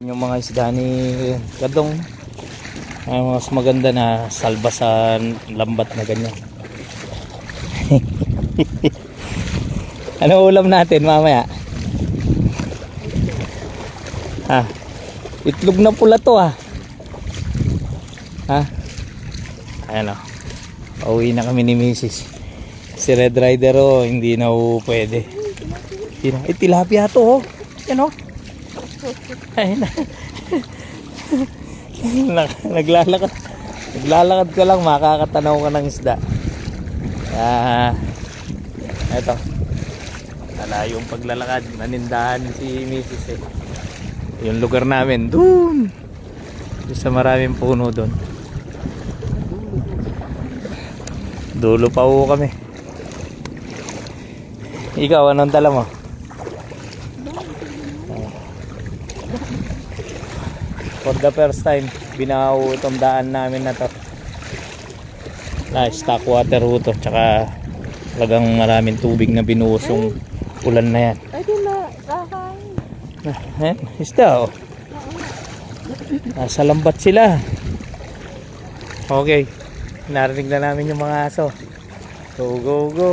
Yung mga isda ni Kadong ay mas maganda na salba sa lambat na ganyan. Ano ulam natin mamaya? Ha? Itlog na pula to ha. Ha? Ayan o. Pauwi na kami ni Mrs. Si Red Rider o, hindi na pwede. Tilapia to o. Yan o. Ayun na. Naglalakad ka lang, makakatanaw ka ng isda. Eto. Yung paglalakad, nanindahan si Mrs. eh. Yung lugar namin, doon sa maraming puno doon. Dulo pa ho kami. Ikaw, anong dala mo? For the first time, binaho itong daan namin na to. Stock water ho to. Tsaka talagang maraming tubig na binuhos yung ulan na yan. Ay, di na kakain. Isda oh. Nasa lambat sila. Okay. Narinig na namin yung mga aso. Go, go, go.